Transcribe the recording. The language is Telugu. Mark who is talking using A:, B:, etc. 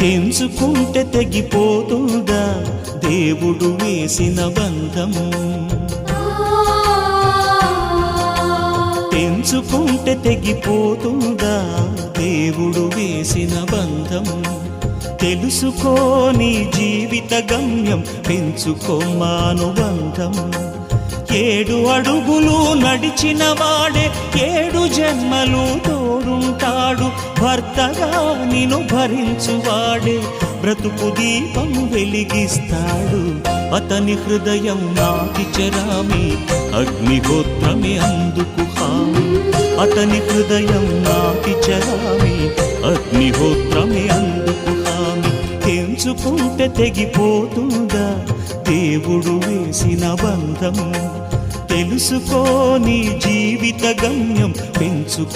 A: తెంచుకుంటే తెగిపోతుందా దేవుడు వేసిన బంధం? తెంచుకుంటే తెగిపోతుందా దేవుడు వేసిన బంధం? తెలుసుకోని జీవిత గమ్యం, పెంచుకోమానుబంధం. 7 అడుగులు నడిచిన వాడే 7 జన్మలు తోడుంటాడు. భర్తగా నిన్ను భరించువాడే బ్రతుకు దీపం వెలిగిస్తాడు. అతని హృదయం నాటి చెరామి, అగ్నిహోత్రమే అందుకు హామీ. అతని హృదయం నాటి చెరామి, అగ్నిహోత్రమే అందుకు హామీ. తెంచుకుంటే తెగిపోతుందా దేవుడు వేసిన బంధం? తెలుసుకోని జీవిత గమ్యం, పెంచుకోమానుబంధం.